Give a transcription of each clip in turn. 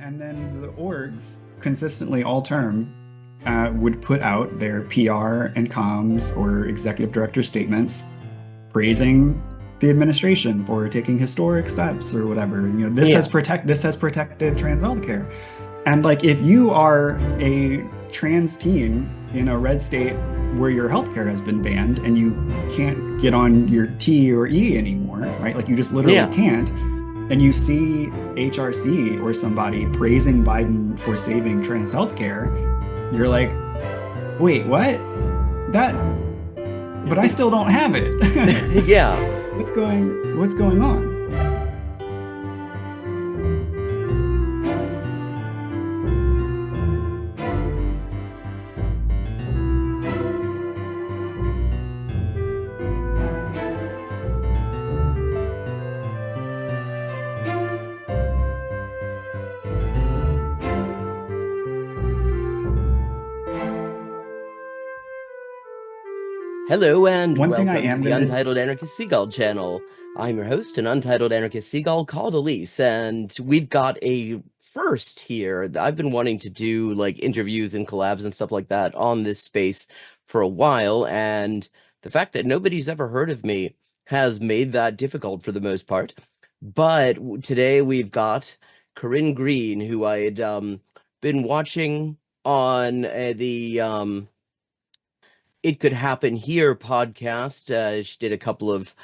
And then the orgs consistently all term would put out their PR and comms or executive director statements praising the administration for taking historic steps or whatever. This Yeah. has protected trans healthcare. And like, if you are a trans teen in a red state where your healthcare has been banned and you can't get on your T or E anymore, right? Like, you just literally Yeah. can't. And you see HRC or somebody praising Biden for saving trans healthcare, you're like, wait, what? That, but I still don't have it. Yeah. What's going on? Hello and One thing I welcome to am the gonna Untitled Anarchist Seagull channel. I'm your host, an Untitled Anarchist Seagull called Elise, and we've got a first here. I've been wanting to do like interviews and collabs and stuff like that on this space for a while, and the fact that nobody's ever heard of me has made that difficult for the most part. But today we've got Corinne Green, who I had been watching on the It Could Happen Here podcast. She did a couple of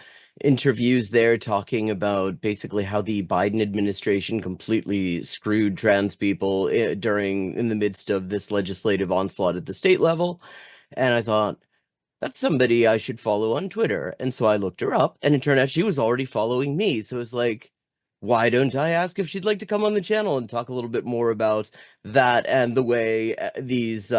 interviews there talking about basically how the Biden administration completely screwed trans people in the midst of this legislative onslaught at the state level. And I thought, that's somebody I should follow on Twitter. And so I looked her up, and it turned out she was already following me. So it was like, why don't I ask if she'd like to come on the channel and talk a little bit more about that and the way these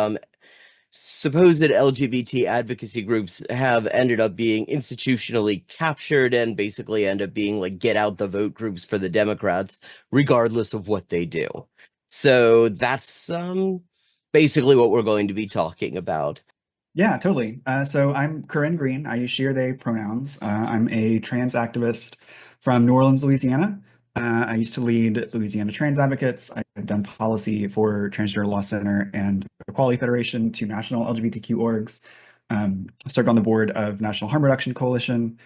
supposed LGBT advocacy groups have ended up being institutionally captured and basically end up being like get out the vote groups for the Democrats, regardless of what they do. So that's basically what we're going to be talking about. Yeah, totally. So I'm Corinne Green. I use she, her, they pronouns. I'm a trans activist from New Orleans, Louisiana. I used to lead Louisiana Trans Advocates. I've done policy for Transgender Law Center and Equality Federation, two national LGBTQ orgs. I served on the board of National Harm Reduction Coalition.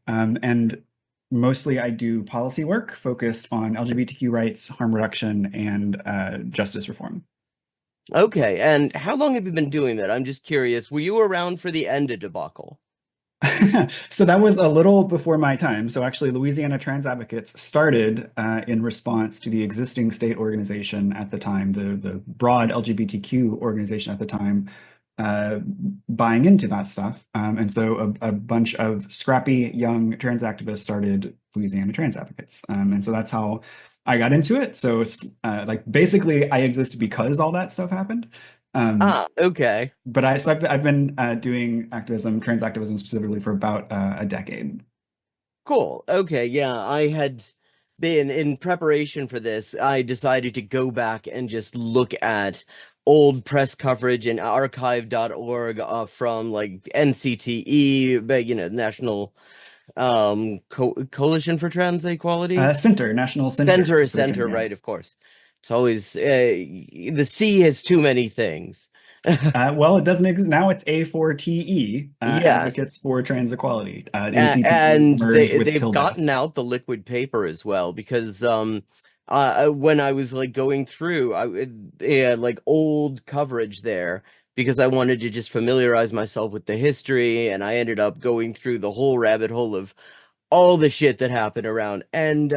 And mostly I do policy work focused on LGBTQ rights, harm reduction, and justice reform. Okay, and how long have you been doing that? I'm just curious. Were you around for the Enda debacle? So that was a little before my time. So actually, Louisiana Trans Advocates started in response to the existing state organization at the time, the broad LGBTQ organization at the time, buying into that stuff. And so a bunch of scrappy young trans activists started Louisiana Trans Advocates. And so that's how I got into it. So it's like basically I exist because all that stuff happened. Okay. But I've been doing activism, trans activism specifically, for about a decade. Cool. Okay, yeah, I had been in preparation for this. I decided to go back and just look at old press coverage and archive.org from like NCTE, but National Coalition for Trans Equality. National Center, yeah. right, of course. It's always the C has too many things. Well, it doesn't exist now. It's A4TE, Yes. Advocates for Trans Equality. And they've tilde. gotten out the liquid paper as well, because when I was like going through, they had like old coverage there because I wanted to just familiarize myself with the history, and I ended up going through the whole rabbit hole of all the shit that happened around and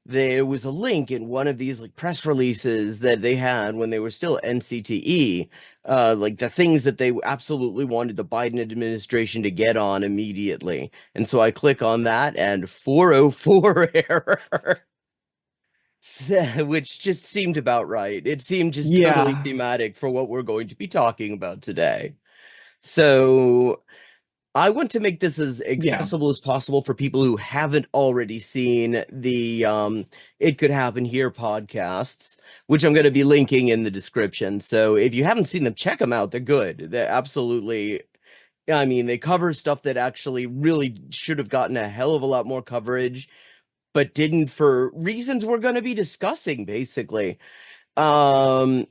there was a link in one of these like press releases that they had when they were still NCTE, like the things that they absolutely wanted the Biden administration to get on immediately. And so I click on that and 404 error, which just seemed about right. It seemed just totally thematic for what we're going to be talking about today. So I want to make this as accessible as possible for people who haven't already seen the It Could Happen Here podcasts, which I'm going to be linking in the description. So if you haven't seen them, check them out. They're good. They're absolutely, I mean, they cover stuff that actually really should have gotten a hell of a lot more coverage. but didn't for reasons we're going to be discussing, basically. Um,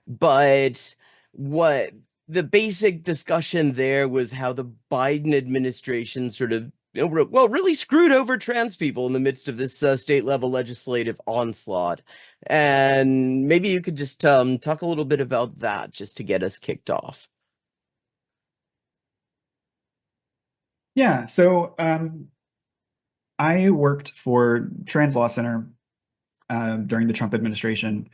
but what the basic discussion there was how the Biden administration sort of, well, really screwed over trans people in the midst of this state level legislative onslaught. And maybe you could just talk a little bit about that just to get us kicked off. Yeah, so I worked for Trans Law Center during the Trump administration,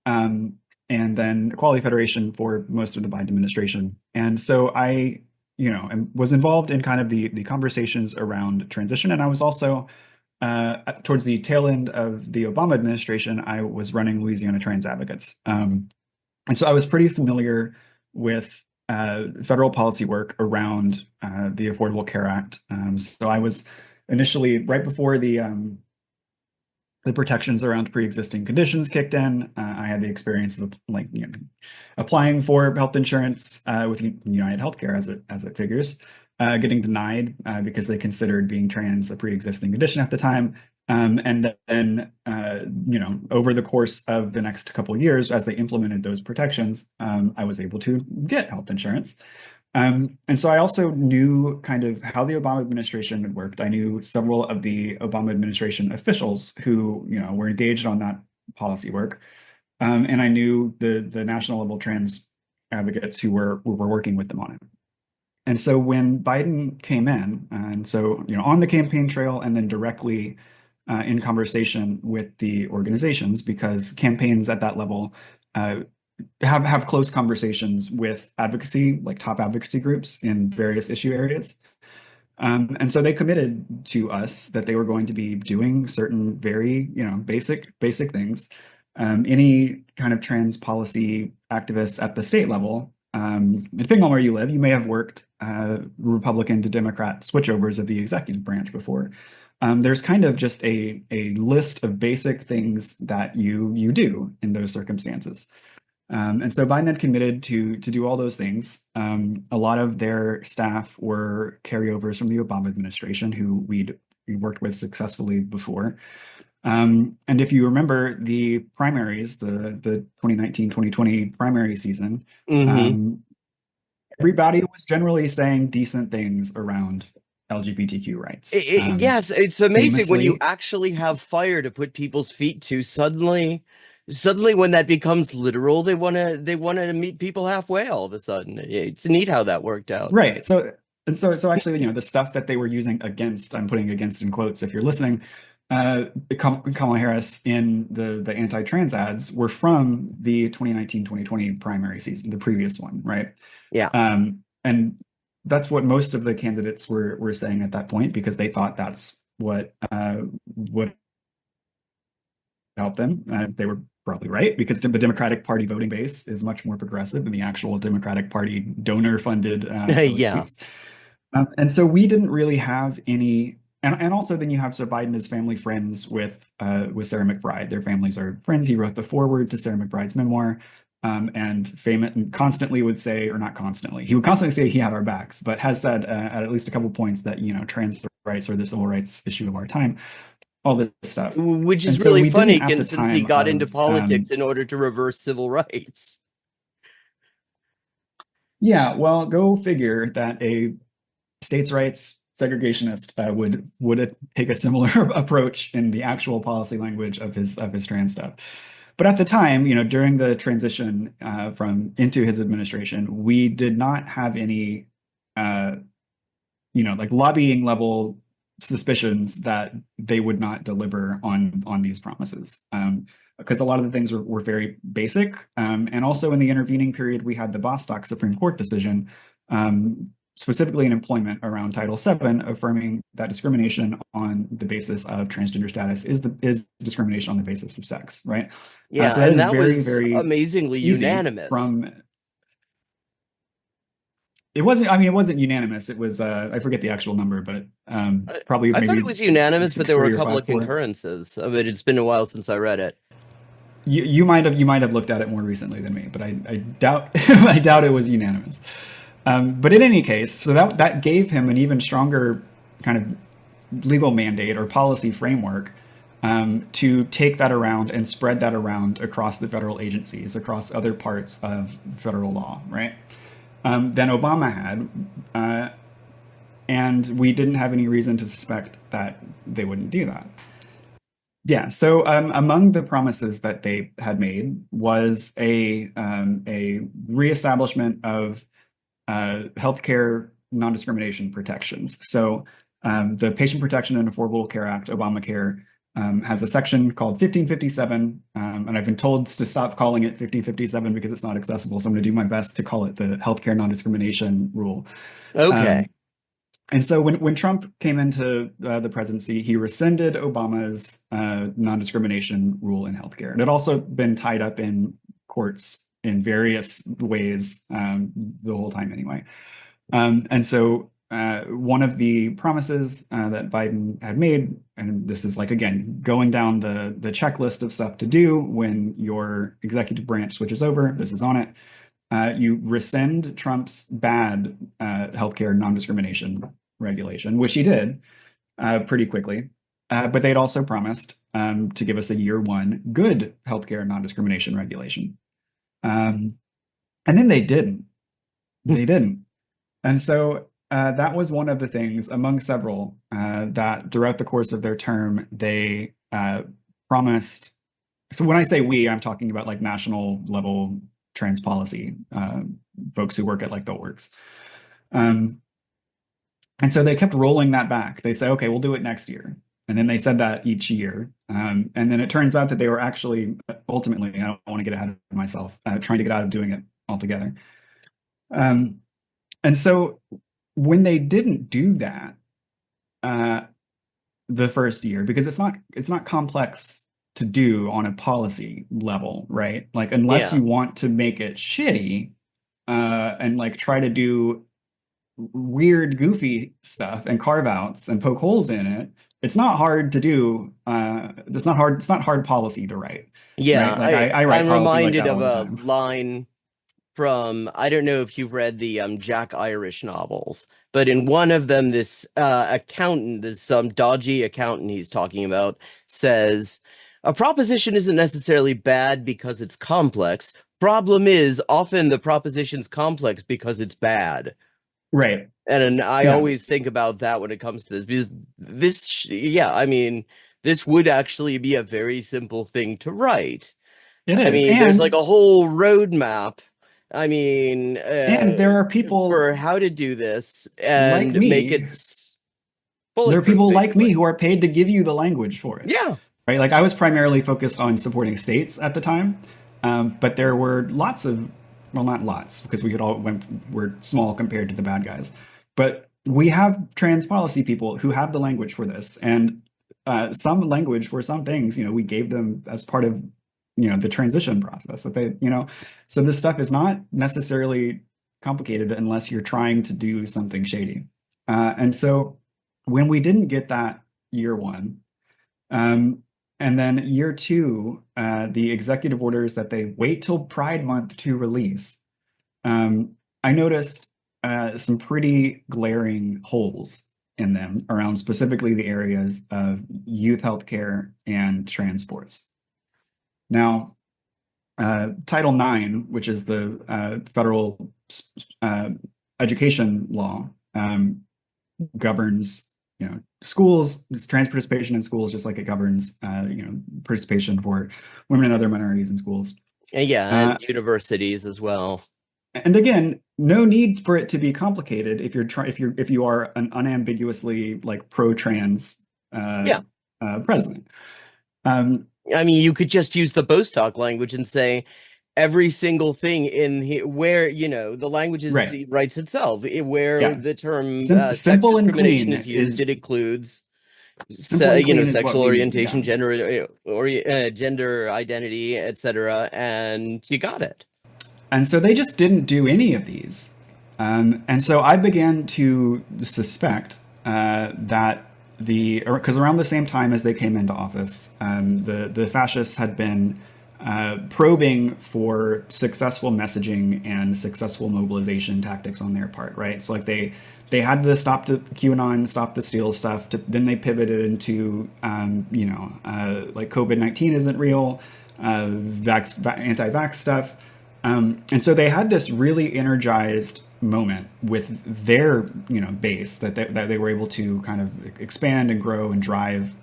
um, and then Equality Federation for most of the Biden administration. And so I, was involved in kind of the conversations around transition, and I was also towards the tail end of the Obama administration, I was running Louisiana Trans Advocates. And so I was pretty familiar with federal policy work around the Affordable Care Act. So I was initially right before the protections around pre-existing conditions kicked in. I had the experience of applying for health insurance with United Healthcare as it figures, getting denied because they considered being trans a pre-existing condition at the time. And then, over the course of the next couple of years, as they implemented those protections, I was able to get health insurance. And so I also knew kind of how the Obama administration had worked. I knew several of the Obama administration officials who, were engaged on that policy work. And I knew the national level trans advocates who were working with them on it. And so when Biden came in, and so, on the campaign trail and then directly in conversation with the organizations, because campaigns at that level have close conversations with advocacy, like top advocacy groups in various issue areas. And so they committed to us that they were going to be doing certain very, basic things. Any kind of trans policy activists at the state level, depending on where you live, you may have worked Republican to Democrat switchovers of the executive branch before. There's kind of just a list of basic things that you do in those circumstances. And so Biden had committed to do all those things. A lot of their staff were carryovers from the Obama administration who we worked with successfully before. And if you remember the primaries, the 2019-2020 primary season, everybody was generally saying decent things around LGBTQ rights. Yes, it's amazing when you famously, actually have fire to put people's feet to. Suddenly, when that becomes literal, they want to meet people halfway. All of a sudden, it's neat how that worked out. right. So actually, the stuff that they were using against, I'm putting against in quotes if you're listening, Kamala Harris in the anti-trans ads were from the 2019-2020 primary season, the previous one, right? Yeah. And that's what most of the candidates were saying at that point, because they thought that's what would help them. They were probably right, because the Democratic Party voting base is much more progressive than the actual Democratic Party donor-funded Yeah. seats. And so we didn't really have any. And also then you have, so Biden is family friends with Sarah McBride. Their families are friends. He wrote the foreword to Sarah McBride's memoir, and constantly would say, or not constantly, he would constantly say he had our backs, but has said at least a couple points that, trans rights are the civil rights issue of our time, all this stuff. Which is And so really we funny, didn't at the since he time got into of, politics in order to reverse civil rights. yeah, well, go figure that a states' rights segregationist would take a similar approach in the actual policy language of his trans stuff. But at the time, during the transition from into his administration, we did not have any, like lobbying level suspicions that they would not deliver on these promises. Because a lot of the things were very basic. And also in the intervening period, we had the Bostock Supreme Court decision, specifically in employment around Title VII, affirming that discrimination on the basis of transgender status is discrimination on the basis of sex, right? Yeah, so that and is that very, was very amazingly easy unanimous. it wasn't unanimous. It was, I forget the actual number, but probably I thought it maybe was unanimous, but there were a 6-3 or couple of 5-4. concurrences. I mean, it's been a while since I read it. You might have looked at it more recently than me, but I doubt I doubt it was unanimous. But in any case, so that gave him an even stronger kind of legal mandate or policy framework to take that around and spread that around across the federal agencies, across other parts of federal law, right? Than Obama had. And we didn't have any reason to suspect that they wouldn't do that. Yeah, so among the promises that they had made was a reestablishment of healthcare non-discrimination protections. So the Patient Protection and Affordable Care Act, Obamacare, has a section called 1557, and I've been told to stop calling it 1557 because it's not accessible. So I'm going to do my best to call it the Healthcare Non-Discrimination Rule. Okay. And so when Trump came into the presidency, he rescinded Obama's non-discrimination rule in healthcare. And it had also been tied up in courts in various ways the whole time anyway. And so one of the promises that Biden had made, and this is like, again, going down the checklist of stuff to do when your executive branch switches over, this is on it. You rescind Trump's bad healthcare non-discrimination regulation, which he did pretty quickly. But they'd also promised to give us a year one good healthcare non-discrimination regulation. And then they didn't. They didn't. And so that was one of the things among several that throughout the course of their term, they promised. So when I say we, I'm talking about like national level trans policy folks who work at like the works. And so they kept rolling that back. They said, okay, we'll do it next year. And then they said that each year. And then it turns out that they were actually ultimately, I don't want to get ahead of myself, trying to get out of doing it altogether. And so when they didn't do that the first year, because it's not complex to do on a policy level, right? Like unless you want to make it shitty and like try to do weird, goofy stuff and carve outs and poke holes in it, it's not hard to do. It's not hard policy to write. Yeah, right? Like I write I'm policy like reminded that of all the a time. line from, I don't know if you've read the Jack Irish novels, but in one of them, this accountant, this dodgy accountant he's talking about, says a proposition isn't necessarily bad because it's complex. Problem is, often the proposition's complex because it's bad. Right. And I Yeah. always think about that when it comes to this, because I mean, this would actually be a very simple thing to write. It I is. mean, there's like a whole roadmap. I mean, And there are people for how to do this like and make me. it There are bulletproof, people like me basically. who are paid to give you the language for it. Yeah. Right. Like I was primarily focused on supporting states at the time. But there were lots of, well, not lots, because we're small compared to the bad guys. But we have trans policy people who have the language for this, and some language for some things, we gave them as part of, the transition process that they, so this stuff is not necessarily complicated unless you're trying to do something shady. And so when we didn't get that year one, and then year two, the executive orders that they wait till Pride Month to release, I noticed some pretty glaring holes in them around specifically the areas of youth healthcare and transports. Now, Title IX, which is the federal education law, governs schools, trans participation in schools, just like it governs participation for women and other minorities in schools. And and universities as well. And again, no need for it to be complicated if you are an unambiguously like pro-trans president. I mean, you could just use the Bostock language and say every single thing in here where the language writes itself, where the term sex simple and discrimination clean is used. It includes clean sexual orientation, gender identity, etc., and you got it. And so they just didn't do any of these. And so I began to suspect that because around the same time as they came into office, the fascists had been probing for successful messaging and successful mobilization tactics on their part, right? So like they had the stop the QAnon, stop the steal stuff. Then they pivoted into like COVID-19 isn't real, anti-vax stuff, and so they had this really energized moment with their base that they were able to kind of expand and grow and drive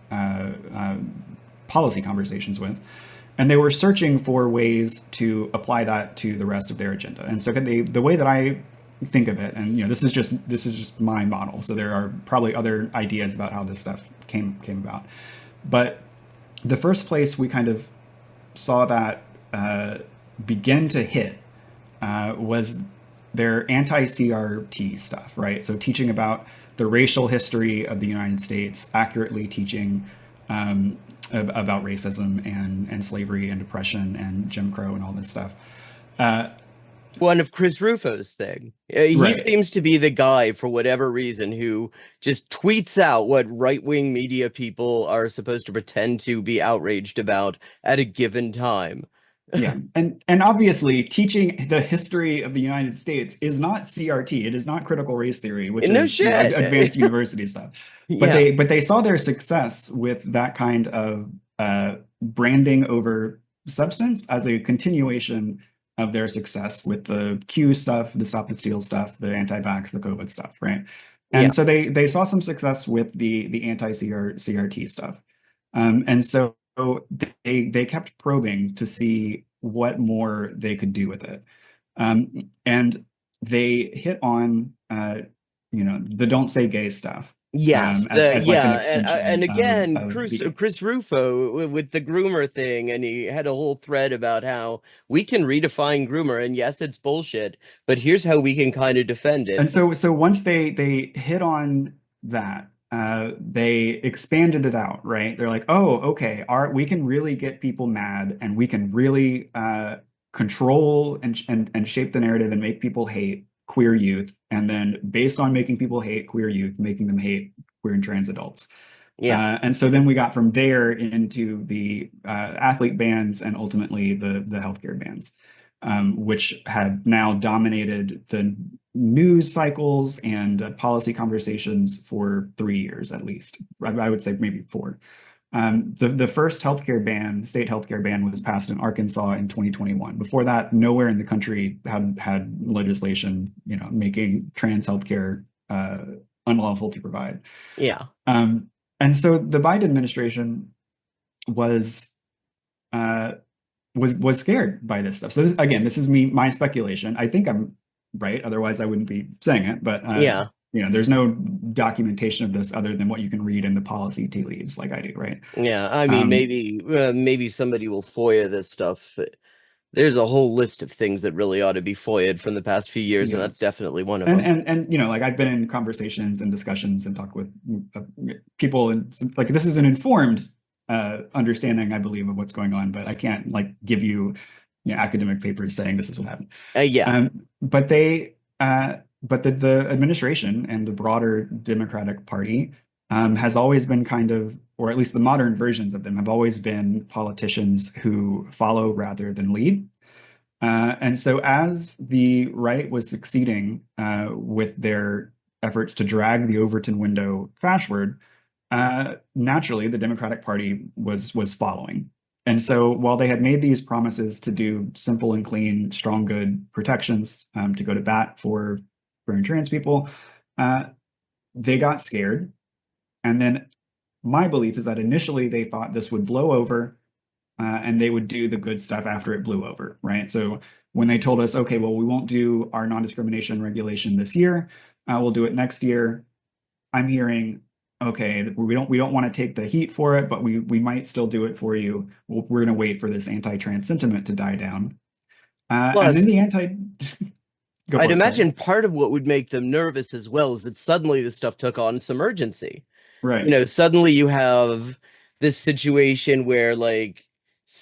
policy conversations with. And they were searching for ways to apply that to the rest of their agenda. And so the way that I think of it, and this is just my model. So there are probably other ideas about how this stuff came about. But the first place we kind of saw that begin to hit was their anti-CRT stuff, right? So teaching about the racial history of the United States, accurately teaching about racism and slavery and oppression and Jim Crow and all this stuff. One of Chris Rufo's thing. He Right. seems to be the guy, for whatever reason, who just tweets out what right-wing media people are supposed to pretend to be outraged about at a given time. Yeah, and obviously teaching the history of the United States is not CRT. It is not critical race theory, which No is shit. advanced university stuff. But Yeah. they saw their success with that kind of branding over substance as a continuation of their success with the Q stuff, the stop and steal stuff, the anti-vax, the COVID stuff, right? And Yeah. so they saw some success with the anti-CRT stuff, and so they kept probing to see what more they could do with it, and they hit on the don't say gay stuff. Yes, As like an extension and again, of the Chris Rufo with the groomer thing, and he had a whole thread about how we can redefine groomer, and yes, it's bullshit, but here's how we can kind of defend it. And so once they hit on that, they expanded it out, right? They're like, oh, okay, we can really get people mad, and we can really control and shape the narrative and make people hate queer youth, and then based on making people hate queer youth, making them hate queer and trans adults. Yeah. And so then we got from there into the athlete bans and ultimately the healthcare bans, which have now dominated the news cycles and policy conversations for 3 years at least. I would say maybe 4. The first state healthcare ban was passed in Arkansas in 2021. Before that, nowhere in the country had legislation, making trans healthcare unlawful to provide. Yeah. And so the Biden administration was scared by this stuff. So this is my speculation. I think I'm right. Otherwise, I wouldn't be saying it. But Yeah. there's no documentation of this other than what you can read in the policy tea leaves, like I do, right? Yeah. I mean, maybe somebody will FOIA this stuff. There's a whole list of things that really ought to be FOIA'd from the past few years, and that's definitely one of them. And like I've been in conversations and discussions and talked with people, and like this is an informed understanding, I believe, of what's going on, but I can't like give you, academic papers saying this is what happened. Yeah. But the administration and the broader Democratic Party has always been kind of, or at least the modern versions of them have always been politicians who follow rather than lead. And so as the right was succeeding with their efforts to drag the Overton window fashward, naturally the Democratic Party was following. And so while they had made these promises to do simple and clean, strong, good protections, to go to bat for queer and trans people, they got scared. And then my belief is that initially they thought this would blow over, and they would do the good stuff after it blew over, right? So when they told us, okay, well, we won't do our non-discrimination regulation this year, we'll do it next year, I'm hearing, okay, we don't want to take the heat for it, but we might still do it for you. We're going to wait for this anti-trans sentiment to die down. And then the I'd imagine part of what would make them nervous as well is that suddenly this stuff took on some urgency. Right. Suddenly you have this situation where like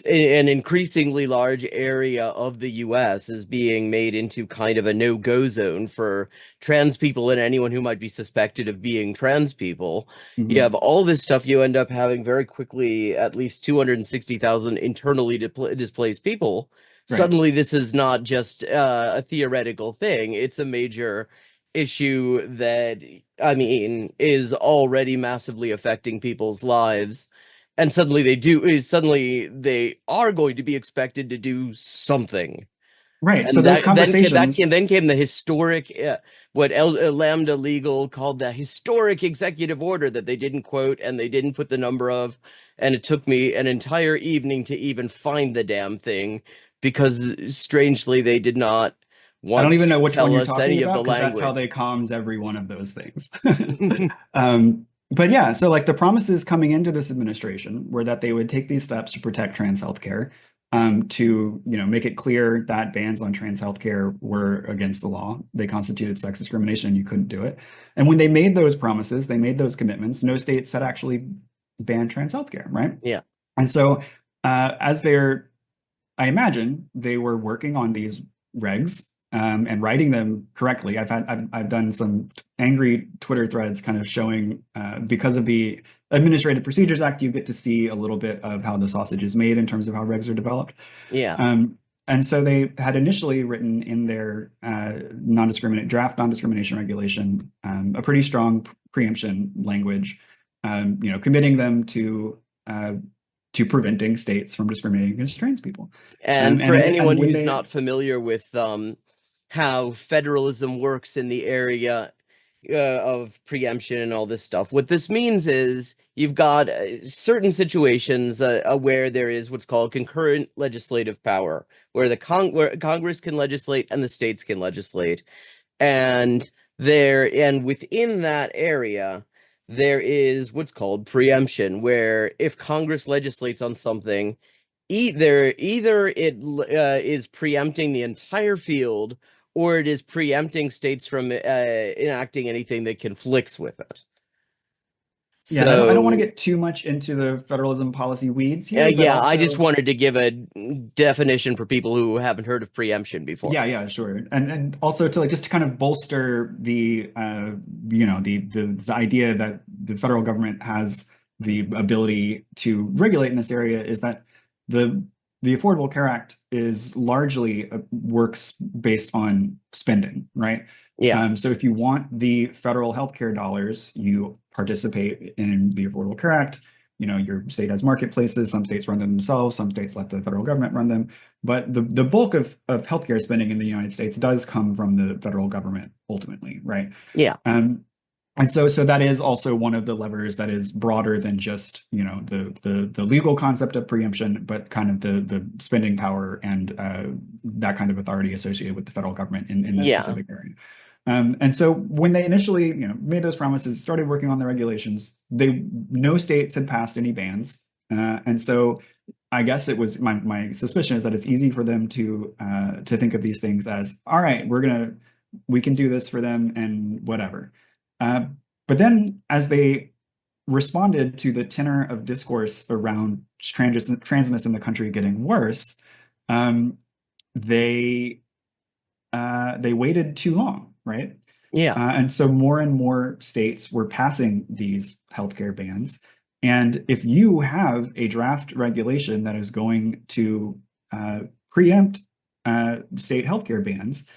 an increasingly large area of the US is being made into kind of a no-go zone for trans people and anyone who might be suspected of being trans people. You have Mhm. all this stuff, you end up having very quickly at least 260,000 internally displaced people. Right. Suddenly, this is not just a theoretical thing, it's a major issue that, I mean, is already massively affecting people's lives, and suddenly they are going to be expected to do something. Right. So And those that conversations, then came the historic what Lambda Legal called the historic executive order that they didn't quote and they didn't put the number of, and it took me an entire evening to even find the damn thing, because strangely they did not I don't want even to know which one tell you're us talking any of about the because that's how language. they comms every one of those things. But yeah, so like the promises coming into this administration were that they would take these steps to protect trans healthcare, to make it clear that bans on trans healthcare were against the law. They constituted sex discrimination. You couldn't do it. And when they made those promises, they made those commitments. No states had actually banned trans healthcare, right? Yeah. And so, as they're I imagine they were working on these regs, and writing them correctly. I've done some angry Twitter threads kind of showing, because of the Administrative Procedures Act, you get to see a little bit of how the sausage is made in terms of how regs are developed. Yeah. And so they had initially written in their draft non-discrimination regulation, a pretty strong preemption language, committing them to preventing states from discriminating against trans people. And for And anyone when who's they, not familiar with how federalism works in the area of preemption and all this stuff, what this means is you've got certain situations where there is what's called concurrent legislative power, where where Congress can legislate and the states can legislate, and within that area there is what's called preemption, where if Congress legislates on something, either it is preempting the entire field, or it is preempting states from enacting anything that conflicts with it. yeah, and I don't want to So get too much into the federalism policy weeds here, but yeah, I just also, wanted to give a definition for people who haven't heard of preemption before. yeah, yeah, sure. And also to like just to kind of bolster the the idea that the federal government has the ability to regulate in this area is that the the Affordable Care Act is largely works based on spending, right? Yeah. So if you want the federal healthcare dollars, you participate in the Affordable Care Act. Your state has marketplaces. Some states run them themselves. Some states let the federal government run them. But the bulk of healthcare spending in the United States does come from the federal government ultimately, right? Yeah. And so that is also one of the levers that is broader than just the legal concept of preemption, but kind of the spending power and that kind of authority associated with the federal government in this Yeah. specific area. And so when they initially made those promises, started working on the regulations, no states had passed any bans, and so I guess it was my suspicion is that it's easy for them to think of these things as, all right, we can do this for them and whatever. Uh, but then, as they responded to the tenor of discourse around transness in the country getting worse, um, they they waited too long, right? Yeah. And so more and more states were passing these healthcare bans. And if you have a draft regulation that is going to preempt state healthcare bans,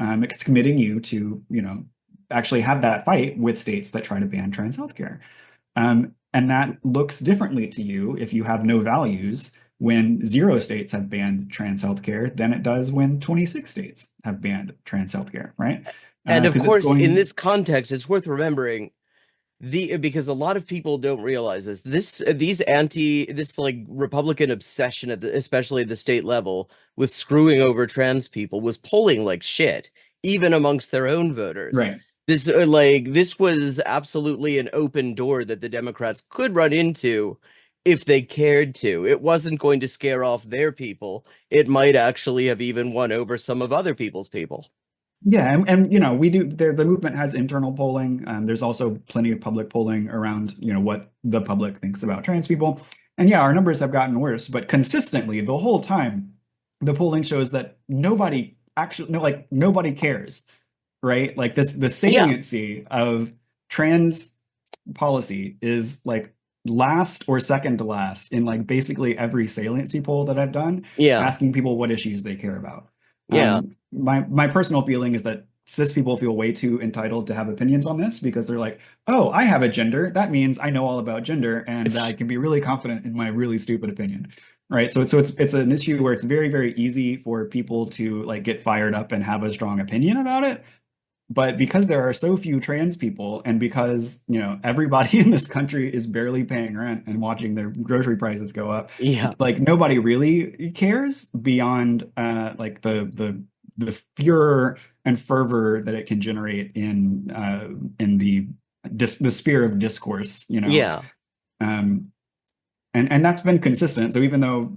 it's committing you to, actually have that fight with states that try to ban trans healthcare. And that looks differently to you if you have no values when 0 states have banned trans healthcare than it does when 26 states have banned trans healthcare, right? And of Because it's course, in going, this context, it's worth remembering because a lot of people don't realize this like Republican obsession especially at the state level with screwing over trans people was polling like shit, even amongst their own voters. right. This was absolutely an open door that the Democrats could run into if they cared to. It wasn't going to scare off their people. It might actually have even won over some of other people's people. Yeah, and we do the movement has internal polling. There's also plenty of public polling around what the public thinks about trans people. And yeah, our numbers have gotten worse, but consistently the whole time, the polling shows that nobody actually, no, like nobody cares, right? Like this, the Yeah, saliency of trans policy is like last or second to last in like basically every saliency poll that I've done, yeah, asking people what issues they care about. yeah, My personal feeling is that cis people feel way too entitled to have opinions on this because they're like, oh, I have a gender. That means I know all about gender and I can be really confident in my really stupid opinion. Right. So it's an issue where it's very, very easy for people to like get fired up and have a strong opinion about it. But because there are so few trans people and because, everybody in this country is barely paying rent and watching their grocery prices go up, yeah, like nobody really cares beyond like the furor and fervor that it can generate in the sphere of discourse. yeah, Um, and that's been consistent. So even though,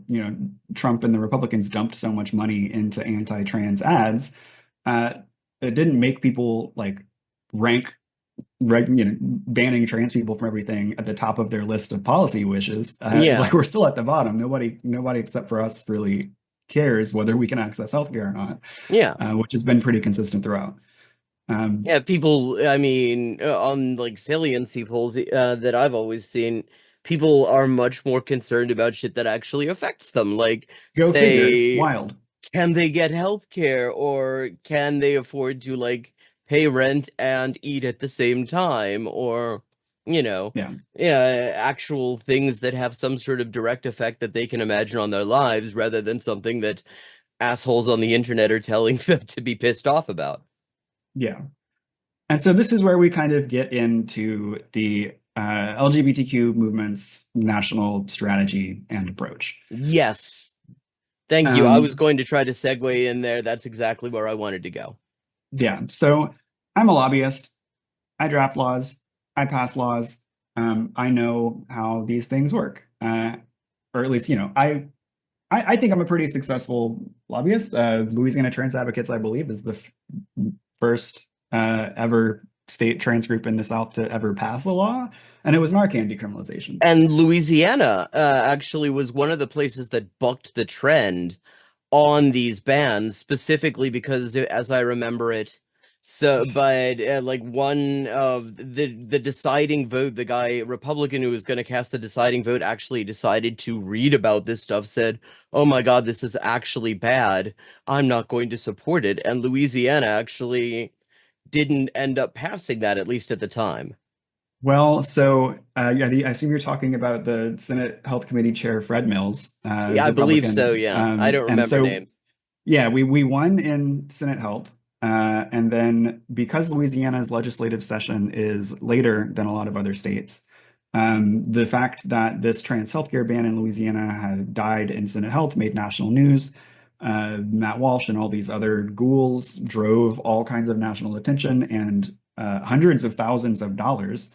Trump and the Republicans dumped so much money into anti-trans ads, uh, it didn't make people like rank, banning trans people from everything at the top of their list of policy wishes. yeah, Like we're still at the bottom. Nobody except for us really cares whether we can access healthcare or not, yeah. which has been pretty consistent throughout. Um, Yeah, people, I mean, on like saliency polls that I've always seen, people are much more concerned about shit that actually affects them. Like, Go figure. say, Wild. can they get health care or can they afford to like pay rent and eat at the same time? Or, you know, Yeah. yeah, actual things that have some sort of direct effect that they can imagine on their lives rather than something that assholes on the internet are telling them to be pissed off about. Yeah. And so this is where we kind of get into the LGBTQ movement's national strategy and approach. Yes. Thank you. I was Um, going to try to segue in there. That's exactly where I wanted to go. yeah, so I'm a lobbyist. I draft laws. I pass laws. I know how these things work, or at least I think I'm a pretty successful lobbyist. Louisiana Trans Advocates, I believe, is the first ever state trans group in the South to ever pass the law, and it was Narcan decriminalization. And Louisiana actually was one of the places that bucked the trend on these bans, specifically because, as I remember it, but like one of the deciding vote, the guy Republican who was going to cast the deciding vote actually decided to read about this stuff, said, "Oh my God, this is actually bad. I'm not going to support it." And Louisiana actually didn't end up passing that, at least at the time. Well, so yeah, I assume you're talking about the Senate Health Committee Chair Fred Mills, Yeah, who's I believe so. Republican, Yeah, I don't and remember so names. yeah, we won in Senate Health, and then because Louisiana's legislative session is later than a lot of other states, the fact that this trans healthcare ban in Louisiana had died in Senate Health made national news. Matt Walsh and all these other ghouls drove all kinds of national attention and hundreds of thousands of dollars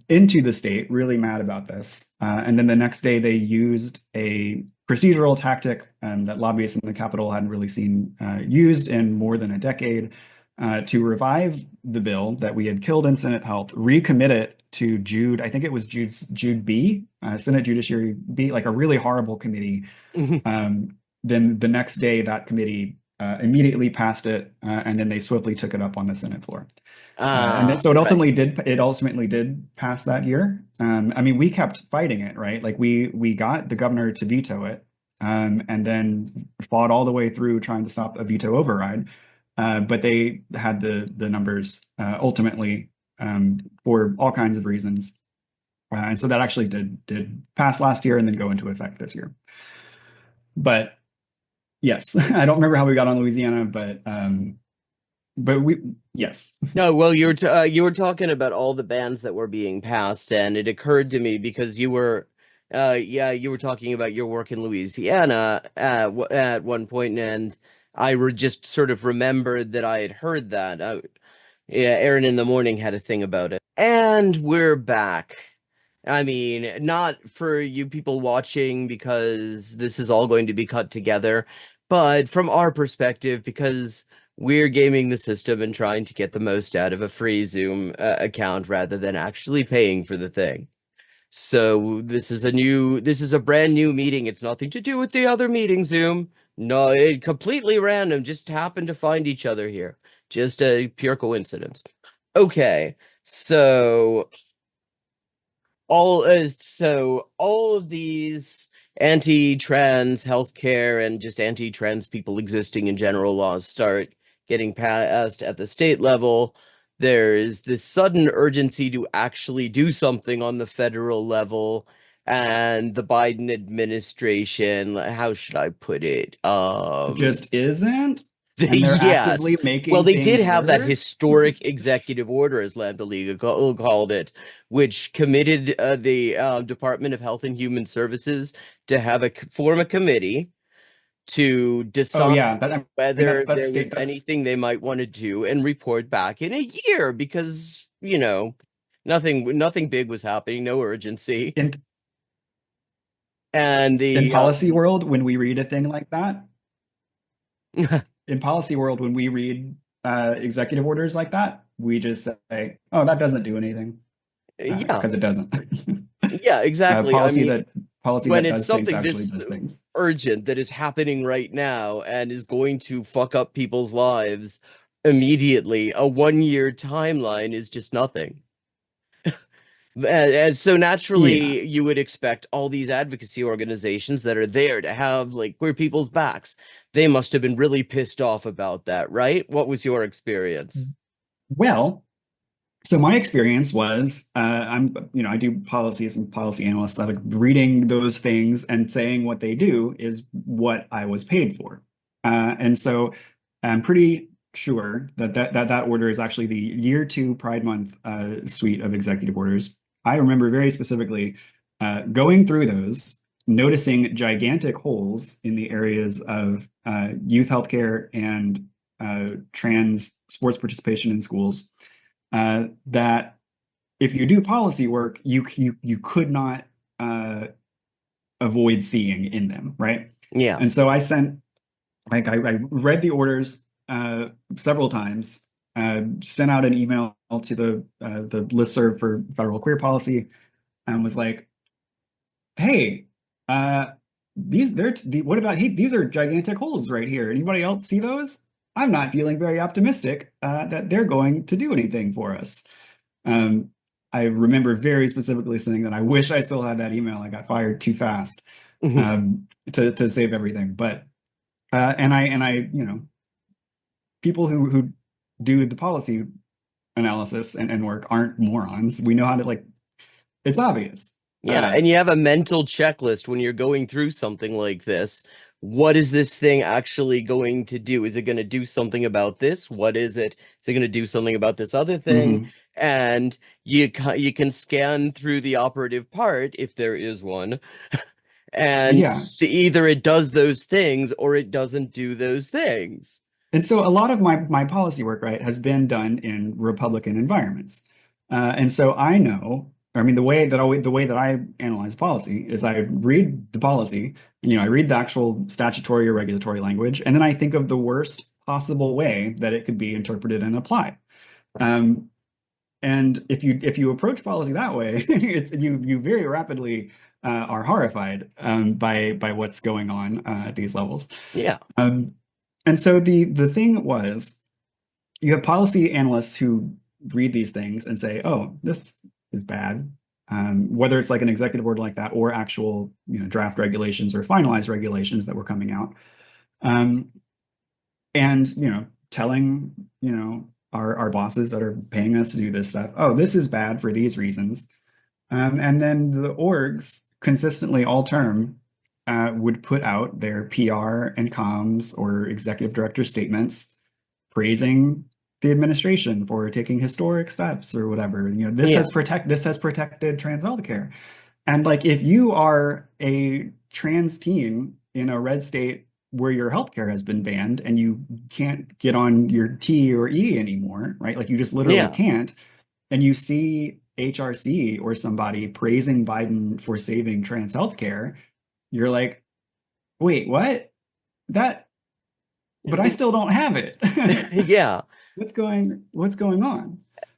into the state, really mad about this. And then the next day, they used a procedural tactic that lobbyists in the Capitol hadn't really seen used in more than a decade to revive the bill that we had killed in Senate Health, recommit it to Jude. I think it was Jude B, Senate Judiciary B, like a really horrible committee. Then the next day, that committee immediately passed it, and then they swiftly took it up on the Senate floor. And then, so it Right. ultimately did pass that year. I mean, we kept fighting it, right? Like we got the governor to veto it, and then fought all the way through trying to stop a veto override. But they had the numbers ultimately for all kinds of reasons. And so that actually did pass last year and then go into effect this year. But yes, I don't remember how we got on Louisiana, but we yes. No, well, you were talking about all the bans that were being passed, and it occurred to me because yeah, you were talking about your work in Louisiana at one point, and just sort of remembered that I had heard that. Yeah, Aaron in the morning had a thing about it, and we're back. I mean, not for you people watching because this is all going to be cut together, but from our perspective because we're gaming the system and trying to get the most out of a free Zoom account rather than actually paying for the thing. So this is a brand new meeting. It's nothing to do with the other meeting, Zoom. No, it completely random. Just happened to find each other here. Just a pure coincidence. Okay, so all of these anti-trans healthcare and just anti-trans people existing in general laws start getting passed at the state level. There's this sudden urgency to actually do something on the federal level, and the Biden administration, how should I put it? Just isn't, and they're Yes. actively Well, making they did things have that worse. historic executive order, as Lampa called it, which committed the Department of Health and Human Services to form a committee to Oh decide yeah, I mean whether that's there was state that's anything they might want to do and report back in a year because, nothing big was happening, no urgency. in And in the policy world when we read a thing like that. In policy world when we read executive orders like that, we just say, "Oh, that doesn't do anything," yeah, because it doesn't. yeah, exactly. I Policy mean, that policy when that it's does things something actually this does things. urgent that is happening right now and is going to fuck up people's lives immediately, a 1 year timeline is just nothing. And so Yeah. naturally, you would expect all these advocacy organizations that are there to have like queer people's backs. They must have been really pissed off about that, right? What was your experience? Well, so my experience was I do policies and policy analysts. Like reading those things and saying what they do is what I was paid for. And so I'm pretty sure that order is actually the year two Pride Month suite of executive orders. I remember very specifically going through those, noticing gigantic holes in the areas of youth healthcare and trans sports participation in schools that if you do policy work, you could not avoid seeing in them, right? Yeah. And so I read the orders several times, sent out an email to the listserv for federal queer policy, and was like, "Hey, uh, what about these are gigantic holes right here. Anybody else see those? I'm not feeling very optimistic that they're going to do anything for us." Um, I remember very specifically saying that I wish I still had that email. I got fired too fast to save everything. But people who do the policy analysis and work aren't morons. We know how to it's obvious. Yeah, and you have a mental checklist when you're going through something like this. What is this thing actually going to do? Is it going to do something about this? What is it? Is it going to do something about this other thing? Mhm. And you can scan through the operative part if there is one, and Yeah. see either it does those things or it doesn't do those things. And so a lot of my policy work, right, has been done in Republican environments. And so I know, I mean, the way that I analyze policy is I read the policy, I read the actual statutory or regulatory language, and then I think of the worst possible way that it could be interpreted and applied. Um, and if you approach policy that way, you very rapidly are horrified by what's going on at these levels. Yeah. Um, and so the thing was, you have policy analysts who read these things and say, "Oh, this is bad." Whether it's like an executive order like that or actual, draft regulations or finalized regulations that were coming out, um, and telling our bosses that are paying us to do this stuff, "Oh, this is bad for these reasons," and then the orgs consistently all term would put out their PR and comms or executive director statements praising the administration for taking historic steps or whatever. Yeah. This has protected trans healthcare. And like if you are a trans teen in a red state where your healthcare has been banned and you can't get on your T or E anymore, right? Like you just literally Yeah. can't, and you see HRC or somebody praising Biden for saving trans healthcare, you're like, wait, what? But I still don't have it. Yeah. What's going on?